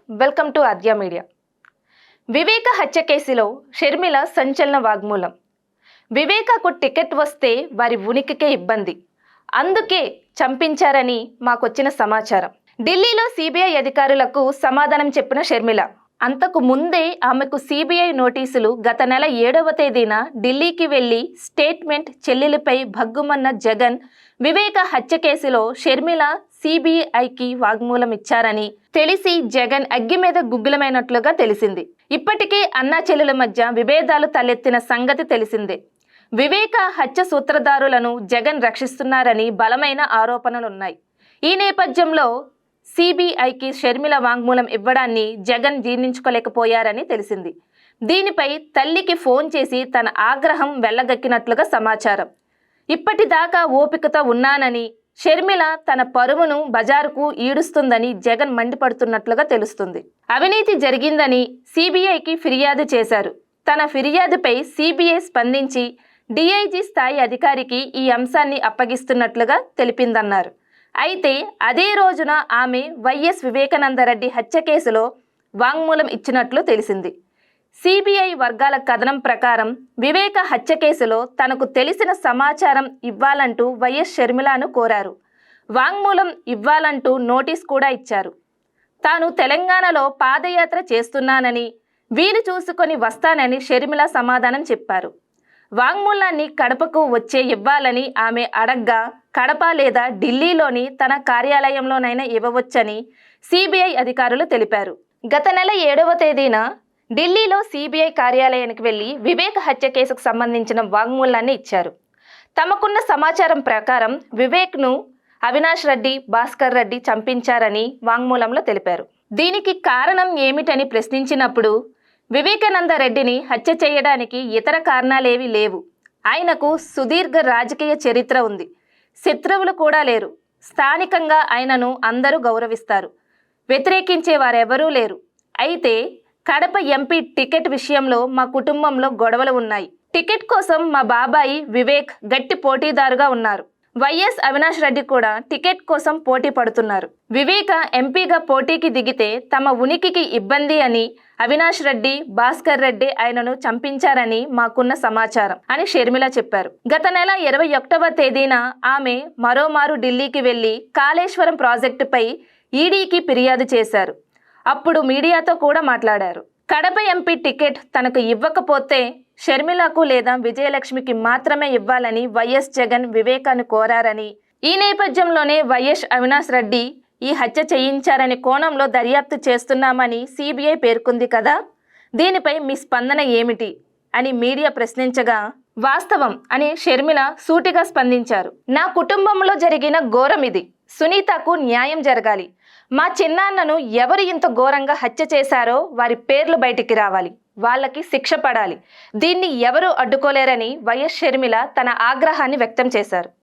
Welcome to Adya media. Viveka హత్య కేసులో షర్మిల సంచలన వాగ్మూలం. వివేకకు టికెట్ వస్తే వారి ఉనికికే ఇబ్బంది, అందుకే చంపించారని మాకొచ్చిన సమాచారం. ఢిల్లీలో సిబిఐ అధికారులకు సమాధానం చెప్పిన షర్మిల, అంతకు ముందే ఆమెకు సిబిఐ నోటీసులు గత నెల 7వ తేదీన ఢిల్లీకి వెళ్లి స్టేట్మెంట్ చెల్లెలిపై భగ్గుమన్న జగన్ వివేక హత్య కేసులో షర్మిల సిబిఐకి వాగ్మూలం ఇచ్చారని తెలిసి జగన్ అగ్గి మీద గుగ్గులమైనట్లుగా తెలిసింది. ఇప్పటికే అన్నా చెల్లెల మధ్య విభేదాలు తలెత్తిన సంగతి తెలిసిందే. వివేక హత్య సూత్రధారులను జగన్ రక్షిస్తున్నారని బలమైన ఆరోపణలున్నాయి. ఈ నేపథ్యంలో సిబిఐకి షర్మిల వాంగ్మూలం ఇవ్వడాన్ని జగన్ జీర్ణించుకోలేకపోయారని తెలిసింది. దీనిపై తల్లికి ఫోన్ చేసి తన ఆగ్రహం వెళ్లగక్కినట్లుగా సమాచారం. ఇప్పటిదాకా ఓపికతో ఉన్నానని, షర్మిల తన పరువును బజారుకు ఈడుస్తుందని జగన్ మండిపడుతున్నట్లుగా తెలుస్తుంది. అవినీతి జరిగిందని సిబిఐకి ఫిర్యాదు చేశారు. తన ఫిర్యాదుపై సిబిఐ స్పందించి డిఐజీ స్థాయి అధికారికి ఈ అంశాన్ని అప్పగిస్తున్నట్లుగా తెలిపిందన్నారు. అయితే అదే రోజున ఆమె వైఎస్ వివేకానందరెడ్డి హత్య కేసులో వాంగ్మూలం ఇచ్చినట్లు తెలిసింది. సిబిఐ వర్గాల కథనం ప్రకారం వివేక హత్య కేసులో తనకు తెలిసిన సమాచారం ఇవ్వాలంటూ వైఎస్ షర్మిలను కోరారు. వాంగ్మూలం ఇవ్వాలంటూ నోటీస్ కూడా ఇచ్చారు. తాను తెలంగాణలో పాదయాత్ర చేస్తున్నానని, వీలు చూసుకొని వస్తానని షర్మిల సమాధానం చెప్పారు. వాంగ్మూలాన్ని కడపకు వచ్చే ఇవ్వాలని ఆమె అడగ్గా కడప లేదా ఢిల్లీలోని తన కార్యాలయంలోనైనా ఇవ్వవచ్చని సిబిఐ అధికారులు తెలిపారు. గత నెల 7వ తేదీన ఢిల్లీలో సిబిఐ కార్యాలయానికి వెళ్లి వివేక హత్య కేసుకు సంబంధించిన వాంగ్మూలాన్ని ఇచ్చారు. తమకున్న సమాచారం ప్రకారం వివేక్ను అవినాష్ రెడ్డి, భాస్కర్ రెడ్డి చంపించారని వాంగ్మూలంలో తెలిపారు. దీనికి కారణం ఏమిటని ప్రశ్నించినప్పుడు వివేకానంద రెడ్డిని హత్య చేయడానికి ఇతర కారణాలేవీ లేవు, ఆయనకు సుదీర్ఘ రాజకీయ చరిత్ర ఉంది, శత్రువులు కూడా లేరు, స్థానికంగా ఆయనను అందరూ గౌరవిస్తారు, వ్యతిరేకించే వారెవరూ లేరు, అయితే కడప ఎంపీ టికెట్ విషయంలో మా కుటుంబంలో గొడవలు ఉన్నాయి, టికెట్ కోసం మా బాబాయి వివేక్ గట్టి పోటీదారుగా ఉన్నారు, వైఎస్ అవినాష్ రెడ్డి కూడా టికెట్ కోసం పోటీ పడుతున్నారు, వివేక ఎంపీగా పోటీకి దిగితే తమ ఉనికికి ఇబ్బంది అని అవినాష్ రెడ్డి, భాస్కర్ రెడ్డి ఆయనను చంపించారని మాకున్న సమాచారం అని షర్మిల చెప్పారు. గత నెల 21వ తేదీన ఆమె మరోమారు ఢిల్లీకి వెళ్లి కాళేశ్వరం ప్రాజెక్టుపై ఈడీకి ఫిర్యాదు చేశారు. అప్పుడు మీడియాతో కూడా మాట్లాడారు. కడప ఎంపీ టికెట్ తనకు ఇవ్వకపోతే షర్మిలకు లేదా విజయలక్ష్మికి మాత్రమే ఇవ్వాలని వైఎస్ జగన్ వివేకాన్ని కోరారని, ఈ నేపథ్యంలోనే వైఎస్ అవినాష్ రెడ్డి ఈ హత్య చేయించారని కోణంలో దర్యాప్తు చేస్తున్నామని సిబిఐ పేర్కొంది కదా, దీనిపై మీ స్పందన ఏమిటి అని మీడియా ప్రశ్నించగా, వాస్తవం అని షర్మిల సూటిగా స్పందించారు. నా కుటుంబంలో జరిగిన ఘోరం ఇది, సునీతకు న్యాయం జరగాలి, మా చిన్నాన్నను ఎవరు ఇంత ఘోరంగా హత్య చేశారో వారి పేర్లు బయటికి రావాలి, వాళ్ళకి శిక్ష పడాలి, దీన్ని ఎవరూ అడ్డుకోలేరని వైఎస్ షర్మిల తన ఆగ్రహాన్ని వ్యక్తం చేశారు.